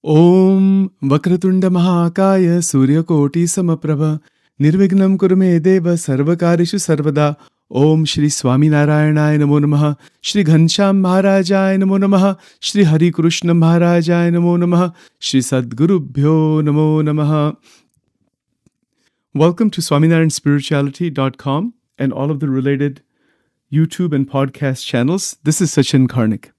Om Vakratunda Mahakaya Suryakoti Samaprabha Nirvignam Kurume Deva Sarvakarishu Sarvada Om Shri Swaminarayanaya Namo Namaha Shri Ghansham Maharajaya Namo Namaha Shri Hari Krishna Maharajaya Namo Namaha Shri Sadgurubhyo Namo Namaha. Welcome to SwaminarayanSpirituality.com and all of the related YouTube and podcast channels. This is Sachin Karnik.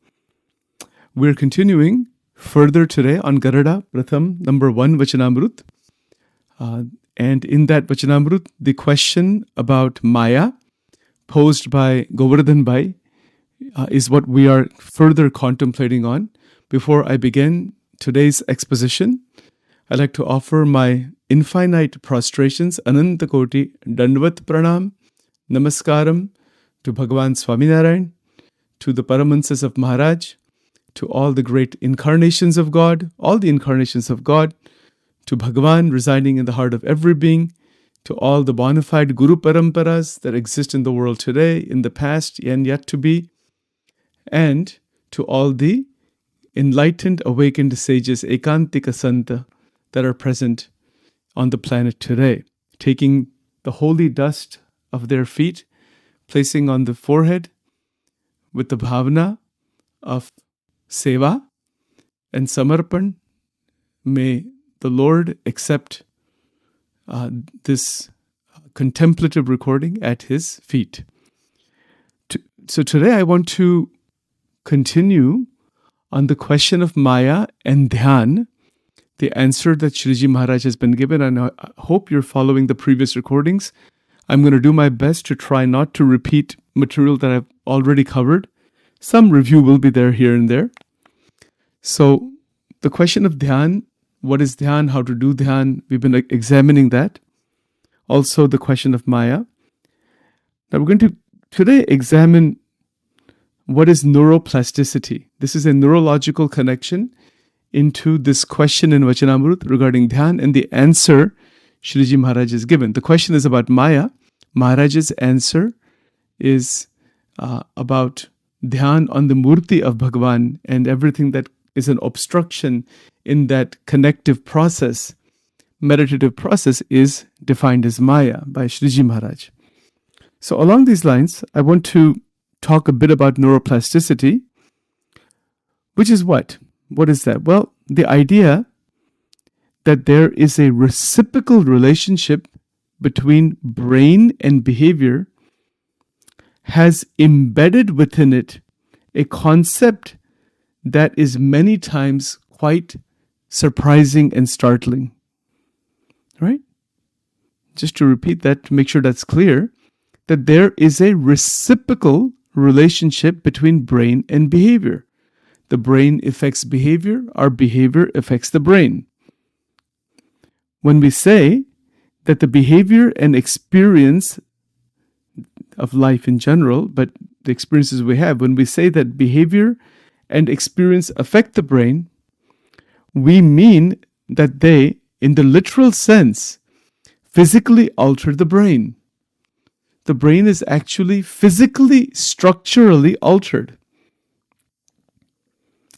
We're continuing further today on Garada Pratham number 1 Vachanamrut. And in that Vachanamrut, the question about Maya posed by Govardhan Bhai is what we are further contemplating on. Before I begin today's exposition, I'd like to offer my infinite prostrations, Anantakoti, Dandvat Pranam, Namaskaram to Bhagavan Swaminarayan, to the Paramahansas of Maharaj, to all the great incarnations of God, all the incarnations of God, to Bhagavan residing in the heart of every being, to all the bona fide Guru Paramparas that exist in the world today, in the past, and yet to be, and to all the enlightened, awakened sages, Ekantika Santa, that are present on the planet today, taking the holy dust of their feet, placing on the forehead with the bhavana of Seva and Samarpan. May the Lord accept this contemplative recording at His feet. So today I want to continue on the question of Maya and Dhyan, the answer that Shriji Maharaj has been given, and I hope you're following the previous recordings. I'm going to do my best to try not to repeat material that I've already covered. Some review will be there here and there. So the question of Dhyan, what is Dhyan, how to do Dhyan, we've been examining that. Also the question of Maya. Now we're going to today examine what is neuroplasticity. This is a neurological connection into this question in Vachanamrut regarding Dhyan, and the answer Shriji Maharaj has given. The question is about Maya. Maharaj's answer is about Dhyan on the Murti of Bhagavan, and everything that is an obstruction in that connective process, meditative process, is defined as Maya by Shriji Maharaj. So along these lines, I want to talk a bit about neuroplasticity, which is what? What is that? Well, the idea that there is a reciprocal relationship between brain and behavior has embedded within it a concept that is many times quite surprising and startling. Right? Just to repeat that, to make sure that's clear, that there is a reciprocal relationship between brain and behavior. The brain affects behavior, our behavior affects the brain. When we say that the behavior and experience of life in general, but the experiences we have, when we say that behavior and experience affect the brain, we mean that they, in the literal sense, physically alter the brain. The brain is actually physically, structurally altered.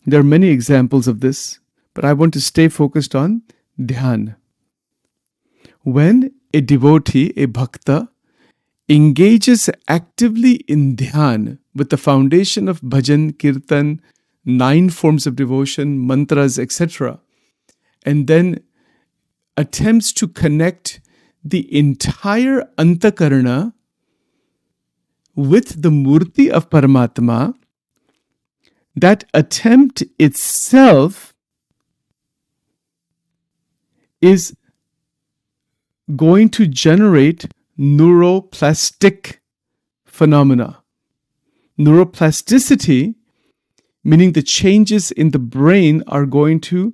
There are many examples of this, but I want to stay focused on Dhyan. When a devotee, a bhakta, engages actively in Dhyan with the foundation of bhajan, kirtan, 9 forms of devotion, mantras, etc., and then attempts to connect the entire antakarana with the murti of Paramatma, that attempt itself is going to generate neuroplastic phenomena. Neuroplasticity, meaning the changes in the brain, are going to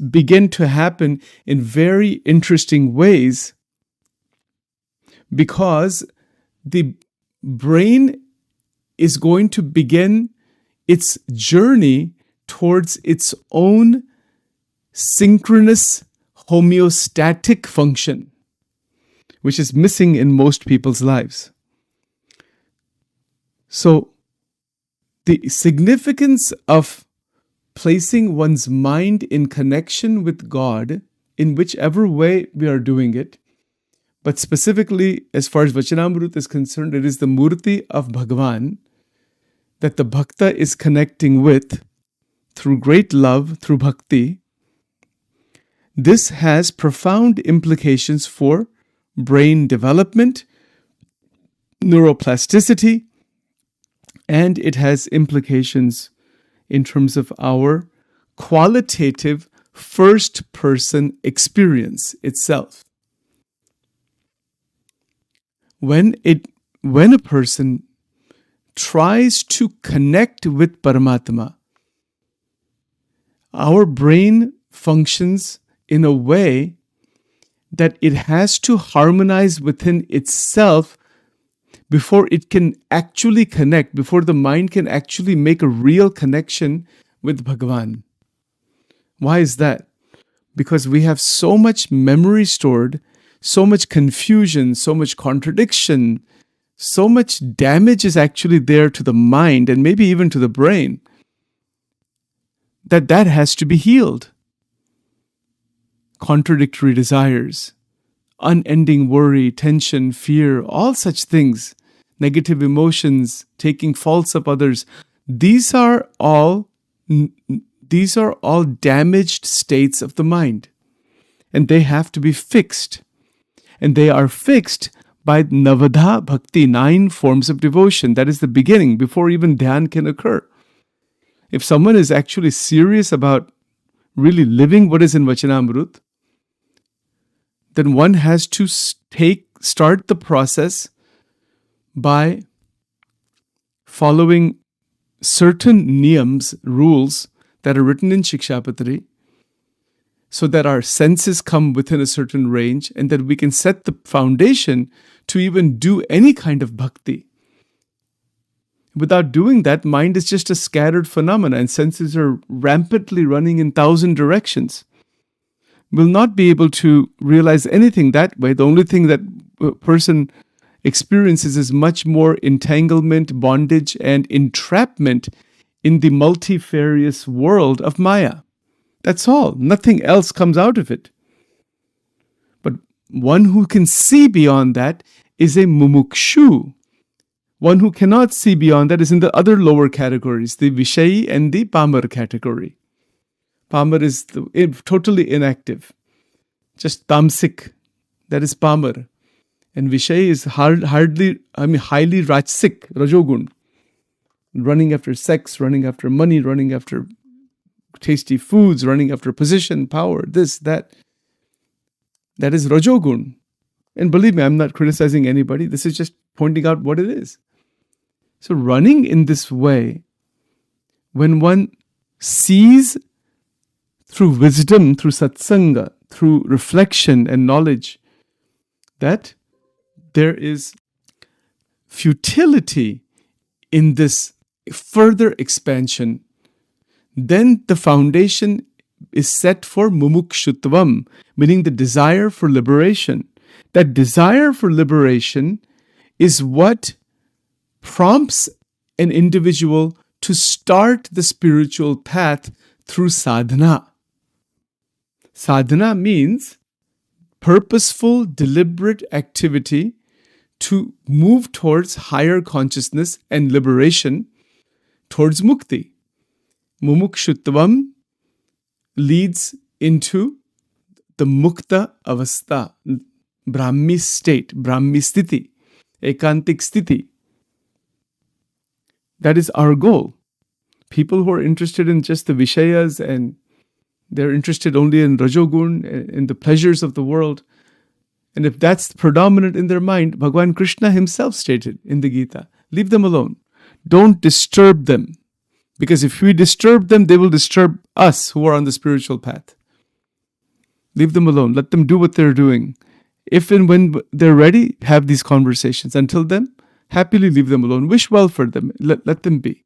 begin to happen in very interesting ways, because the brain is going to begin its journey towards its own synchronous homeostatic function, which is missing in most people's lives. So the significance of placing one's mind in connection with God in whichever way we are doing it. But specifically, as far as Vachanamrut is concerned, it is the Murti of Bhagavan that the Bhakta is connecting with through great love, through bhakti. This has profound implications for brain development, neuroplasticity, and it has implications in terms of our qualitative first-person experience itself. When a person tries to connect with Paramatma, our brain functions in a way that it has to harmonize within itself before it can actually connect, before the mind can actually make a real connection with Bhagavan. Why is that? Because we have so much memory stored, so much confusion, so much contradiction, so much damage is actually there to the mind and maybe even to the brain, that has to be healed. Contradictory desires, unending worry, tension, fear, all such things, negative emotions, taking faults of others, these are all damaged states of the mind, and they have to be fixed. And they are fixed by Navadha Bhakti, 9 forms of devotion. That is the beginning, before even Dhyan can occur. If someone is actually serious about really living what is in Vachanamrut, then one has to start the process by following certain niyams, rules that are written in Shikshapatri, so that our senses come within a certain range and that we can set the foundation to even do any kind of bhakti. Without doing that, mind is just a scattered phenomena and senses are rampantly running in 1,000 directions. We'll not be able to realize anything that way. The only thing that a person experiences is much more entanglement, bondage, and entrapment in the multifarious world of Maya. That's all. Nothing else comes out of it. But one who can see beyond that is a mumukshu. One who cannot see beyond that is in the other lower categories, the Vishayi and the Pamar category. Pamar is totally inactive, just tamsik. That is Pamar. And Vishay is highly rajsik, rajogun. Running after sex, running after money, running after tasty foods, running after position, power, this, that. That is rajogun. And believe me, I'm not criticizing anybody. This is just pointing out what it is. So running in this way, when one sees through wisdom, through satsanga, through reflection and knowledge, that there is futility in this further expansion, then the foundation is set for mumukshutvam, meaning the desire for liberation. That desire for liberation is what prompts an individual to start the spiritual path through sadhana. Sadhana means purposeful, deliberate activity to move towards higher consciousness and liberation, towards mukti. Mumukshutvam leads into the mukta avastha, Brahmi state, Brahmi sthiti, ekantik sthiti. That is our goal. People who are interested in just the Vishayas and they're interested only in Rajogun, in the pleasures of the world, and if that's predominant in their mind, Bhagavan Krishna himself stated in the Gita, leave them alone. Don't disturb them. Because if we disturb them, they will disturb us who are on the spiritual path. Leave them alone. Let them do what they're doing. If and when they're ready, have these conversations. Until then, happily leave them alone. Wish well for them. Let them be.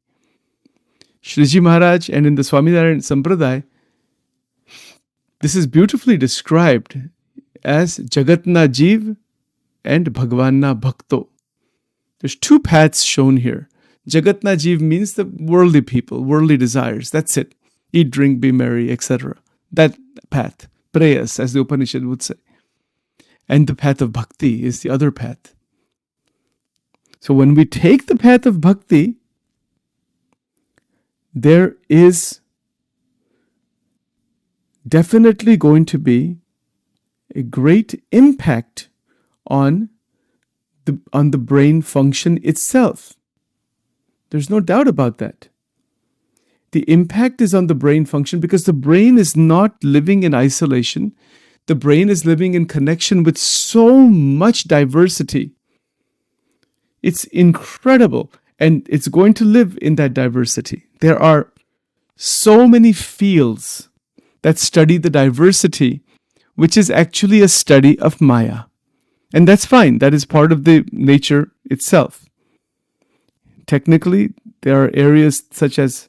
Shriji Maharaj and in the Swaminarayan Sampradaya, this is beautifully described as Jagatna Jeev and Bhagwanna Bhakto. There's 2 paths shown here. Jagatna Jeev means the worldly people, worldly desires. That's it. Eat, drink, be merry, etc. That path, prayas, as the Upanishad would say. And the path of bhakti is the other path. So when we take the path of bhakti, there is definitely going to be a great impact on the brain function itself. There's no doubt about that. The impact is on the brain function because the brain is not living in isolation. The brain is living in connection with so much diversity. It's incredible, and it's going to live in that diversity. There are so many fields that study the diversity, which is actually a study of Maya. And that's fine. That is part of the nature itself. Technically, there are areas such as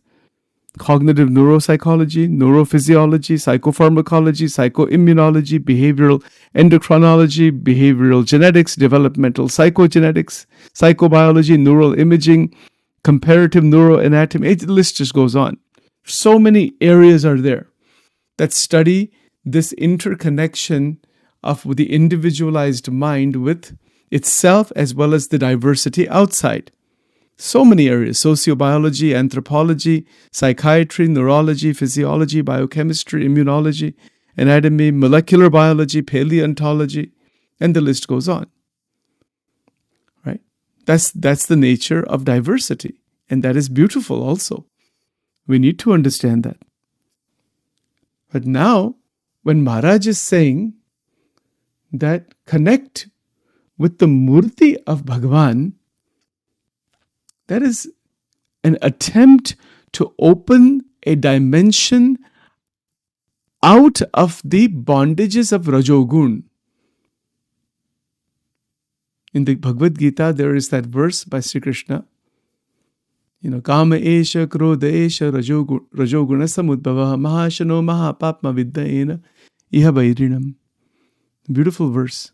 cognitive neuropsychology, neurophysiology, psychopharmacology, psychoimmunology, behavioral endocrinology, behavioral genetics, developmental psychogenetics, psychobiology, neural imaging, comparative neuroanatomy. The list just goes on. So many areas are there that study this interconnection of the individualized mind with itself as well as the diversity outside. So many areas: sociobiology, anthropology, psychiatry, neurology, physiology, biochemistry, immunology, anatomy, molecular biology, paleontology, and the list goes on. Right? That's the nature of diversity, and that is beautiful also. We need to understand that. But now, when Maharaj is saying that connect with the Murti of Bhagavan, that is an attempt to open a dimension out of the bondages of Rajogun. In the Bhagavad Gita, there is that verse by Sri Krishna, Kama esha, krodha esha, rajoguna samudbhava, mahashano mahapapma viddayena iha vairinam. Beautiful verse.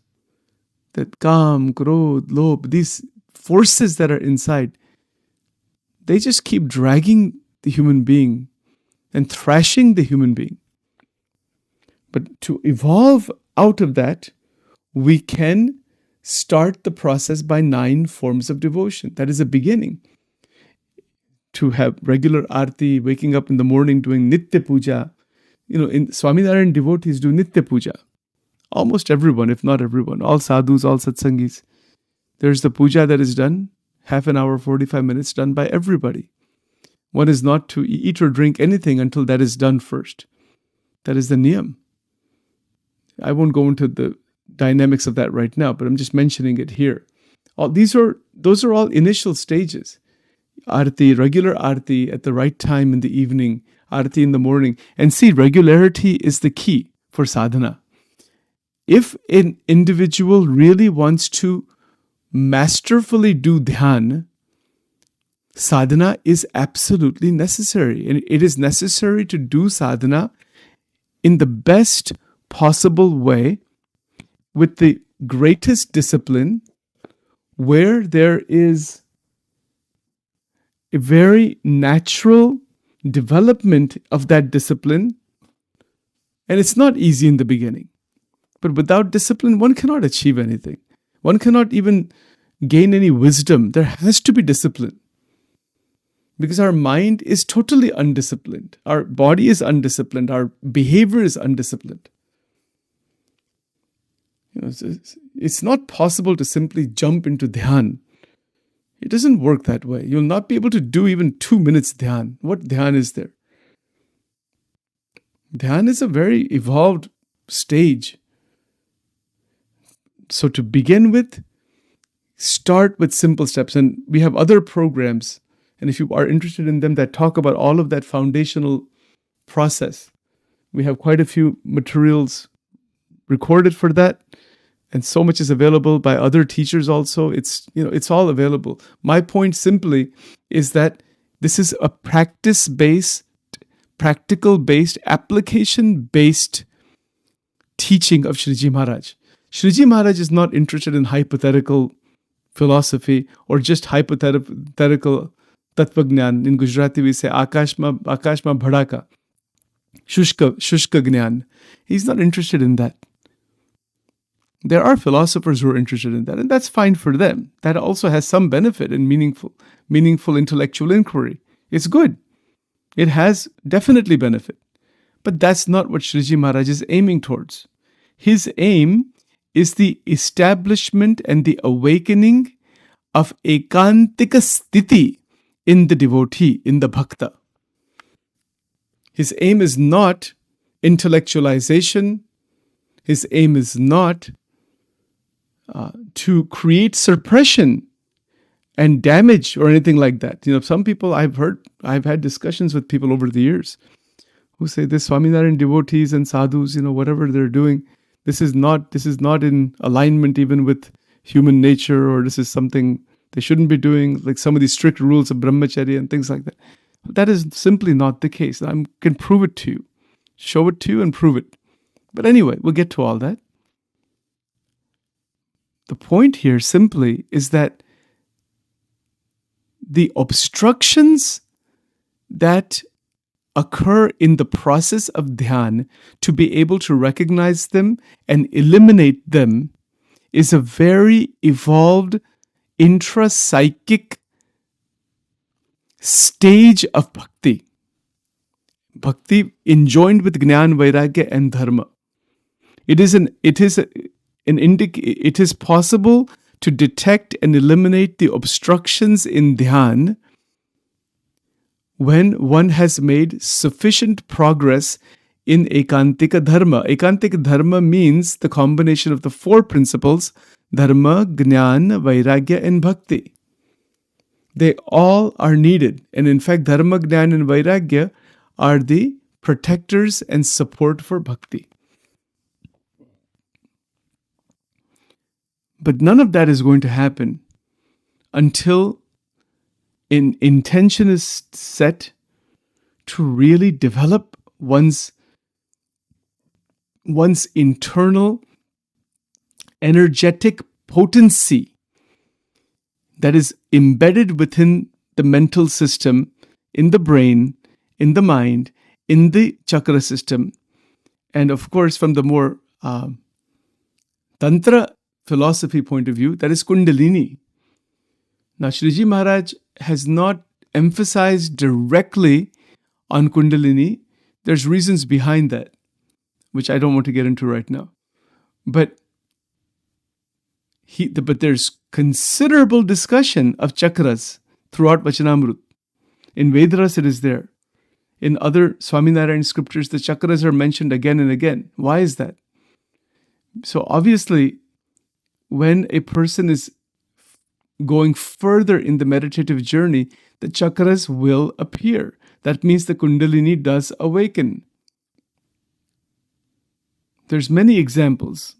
That Kam, Krodh, Lobh, these forces that are inside, they just keep dragging the human being and thrashing the human being. But to evolve out of that, we can start the process by 9 forms of devotion. That is a beginning. To have regular arti, waking up in the morning, doing nitya puja. In Swaminarayan devotees do nitya puja. Almost everyone, if not everyone, all sadhus, all satsangis. There's the puja that is done, half an hour, 45 minutes, done by everybody. One is not to eat or drink anything until that is done first. That is the niyam. I won't go into the dynamics of that right now, but I'm just mentioning it here. Those are all initial stages. Arti, regular arti at the right time in the evening, arti in the morning. And see, regularity is the key for sadhana. If an individual really wants to masterfully do dhyan, sadhana is absolutely necessary. And it is necessary to do sadhana in the best possible way with the greatest discipline, where there is a very natural development of that discipline. And it's not easy in the beginning. But without discipline, one cannot achieve anything. One cannot even gain any wisdom. There has to be discipline. Because our mind is totally undisciplined. Our body is undisciplined. Our behavior is undisciplined. It's not possible to simply jump into dhyan. It doesn't work that way. You'll not be able to do even 2 minutes dhyan. What dhyan is there? Dhyan is a very evolved stage. So to begin with, start with simple steps. And we have other programs, and if you are interested in them, that talk about all of that foundational process. We have quite a few materials recorded for that. And so much is available by other teachers also. It's all available. My point simply is that this is a practice-based, practical-based, application-based teaching of Shriji Maharaj. Shriji Maharaj is not interested in hypothetical philosophy or just hypothetical tattvagnan. In Gujarati we say Akashma bhadaka. Shushka Gnan. He's not interested in that. There are philosophers who are interested in that, and that's fine for them. That also has some benefit in meaningful intellectual inquiry. It's good. It has definitely benefit. But that's not what Shriji Maharaj is aiming towards. His aim is the establishment and the awakening of ekantika sthiti in the devotee, in the bhakta. His aim is not intellectualization. His aim is not to create suppression and damage or anything like that. Some people I've had discussions with people over the years who say this Swaminarayan devotees and sadhus, whatever they're doing, this is not in alignment even with human nature, or this is something they shouldn't be doing, like some of these strict rules of brahmacharya and things like that. That is simply not the case. I can prove it to you, show it to you and prove it. But anyway, we'll get to all that. The point here simply is that the obstructions that occur in the process of dhyan, to be able to recognize them and eliminate them, is a very evolved intra-psychic stage of bhakti. Bhakti enjoined with Jnana, Vairagya and Dharma. It is possible to detect and eliminate the obstructions in dhyan when one has made sufficient progress in ekantika dharma. Ekantika dharma means the combination of the four principles: dharma, jnana, vairagya and bhakti. They all are needed. And in fact, dharma, jnana and vairagya are the protectors and support for bhakti. But none of that is going to happen until an intention is set to really develop one's internal energetic potency that is embedded within the mental system, in the brain, in the mind, in the chakra system. And of course, from the more Tantra philosophy point of view, that is Kundalini. Now, Shriji Maharaj has not emphasized directly on Kundalini. There's reasons behind that, which I don't want to get into right now. But there's considerable discussion of chakras throughout Vachanamrut. In Vedas, it is there. In other Swaminarayan scriptures, the chakras are mentioned again and again. Why is that? So obviously, when a person is going further in the meditative journey, the chakras will appear. That means the Kundalini does awaken. There's many examples.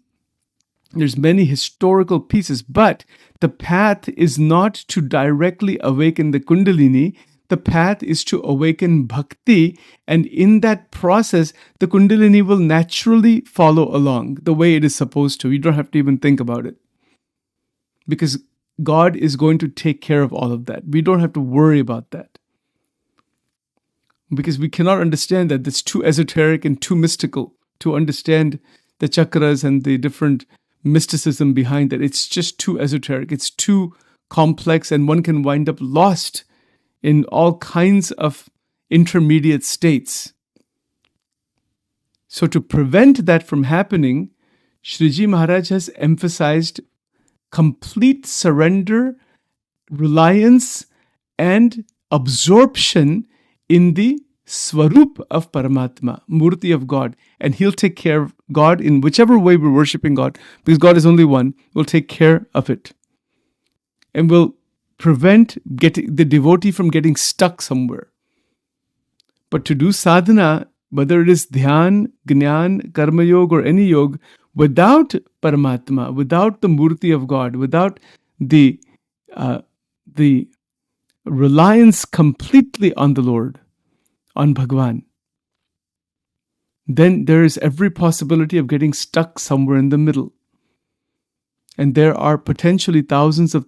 There's many historical pieces, but the path is not to directly awaken the Kundalini. The path is to awaken bhakti, and in that process, the Kundalini will naturally follow along the way it is supposed to. You don't have to even think about it, because God is going to take care of all of that. We don't have to worry about that, because we cannot understand that. That's too esoteric and too mystical to understand the chakras and the different mysticism behind that. It's just too esoteric. It's too complex, and one can wind up lost in all kinds of intermediate states. So to prevent that from happening, Shriji Maharaj has emphasized complete surrender, reliance, and absorption in the Swarup of Paramatma, Murti of God. And He'll take care of God in whichever way we're worshipping God, because God is only one. We'll take care of it. And will prevent the devotee from getting stuck somewhere. But to do sadhana, whether it is dhyan, jnana, karma yoga, or any yoga, without Paramatma, without the Murti of God, without the reliance completely on the Lord, on Bhagwan, then there is every possibility of getting stuck somewhere in the middle. And there are potentially thousands of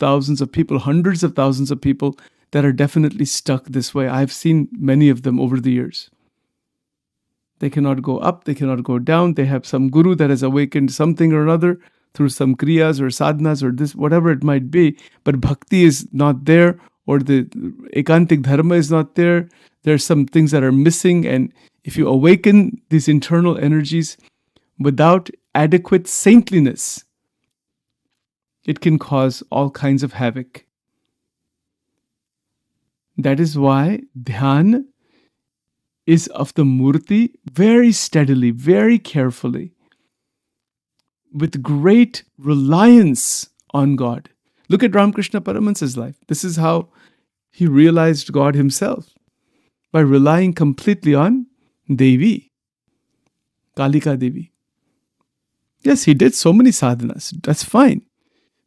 people, hundreds of thousands of people that are definitely stuck this way. I've seen many of them over the years. They cannot go up, they cannot go down. They have some guru that has awakened something or another through some kriyas or sadhanas or this, whatever it might be. But bhakti is not there, or the ekantik dharma is not there. There's some things that are missing. And if you awaken these internal energies without adequate saintliness, it can cause all kinds of havoc. That is why dhyan is of the murti very steadily, very carefully, with great reliance on God. Look at Ramakrishna Paramahansa's life. This is how he realized God himself, by relying completely on Devi, Kalika Devi. Yes, he did so many sadhanas. That's fine,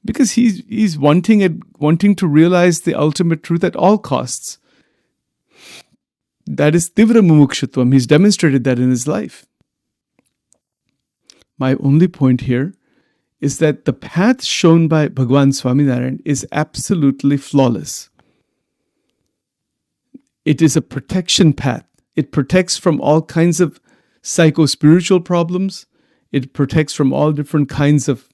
because he's wanting to realize the ultimate truth at all costs. That is Tivra Mumukshutvam. He's demonstrated that in his life. My only point here is that the path shown by Bhagwan Swaminarayan is absolutely flawless. It is a protection path. It protects from all kinds of psycho-spiritual problems. It protects from all different kinds of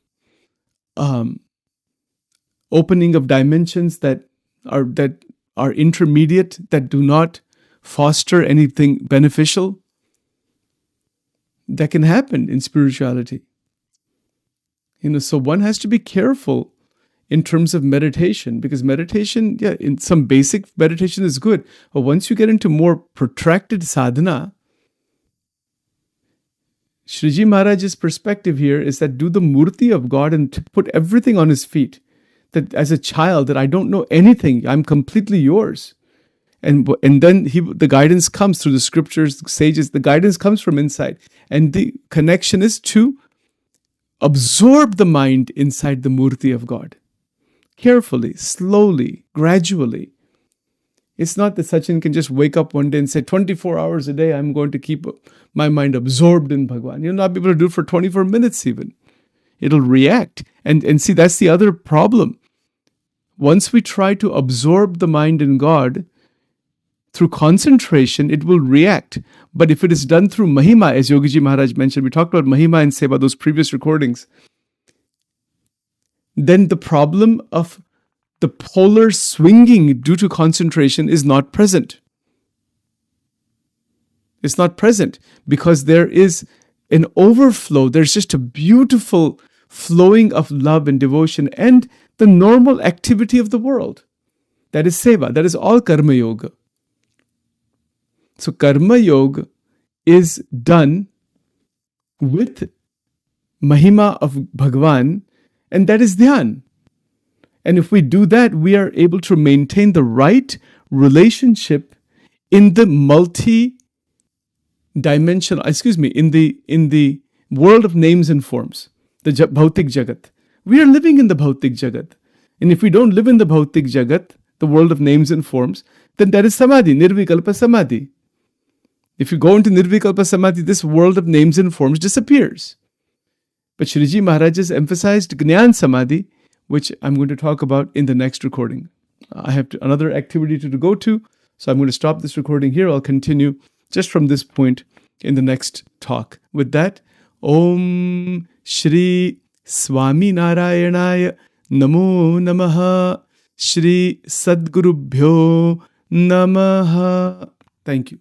opening of dimensions that are intermediate, that do not foster anything beneficial. That can happen in spirituality. So one has to be careful in terms of meditation, because meditation, in some basic meditation is good. But once you get into more protracted sadhana, Shriji Maharaj's perspective here is that do the murti of God and put everything on his feet. That as a child, that I don't know anything, I'm completely yours. And then the guidance comes through the scriptures, the sages, the guidance comes from inside. And the connection is to absorb the mind inside the murti of God. Carefully, slowly, gradually. It's not that Sachin can just wake up one day and say, 24 hours a day, I'm going to keep my mind absorbed in Bhagwan. You'll not be able to do it for 24 minutes even. It'll react. And see, that's the other problem. Once we try to absorb the mind in God, through concentration, it will react. But if it is done through Mahima, as Yogiji Maharaj mentioned, we talked about Mahima and Seva, those previous recordings, then the problem of the polar swinging due to concentration is not present. It's not present because there is an overflow. There's just a beautiful flowing of love and devotion and the normal activity of the world. That is Seva. That is all Karma Yoga. So Karma Yoga is done with Mahima of Bhagwan, and that is Dhyan. And if we do that, we are able to maintain the right relationship in the multi-dimensional, in the world of names and forms, the Bhautik Jagat. We are living in the Bhautik Jagat. And if we don't live in the Bhautik Jagat, the world of names and forms, then that is Samadhi, Nirvikalpa Samadhi. If you go into Nirvikalpa Samadhi, this world of names and forms disappears. But Shriji Maharaj has emphasized Jnana Samadhi, which I'm going to talk about in the next recording. I have another activity to go to, so I'm going to stop this recording here. I'll continue just from this point in the next talk. With that, Om Shri Swaminarayanaya Namo Namaha Shri Sadgurubhyo Namaha. Thank you.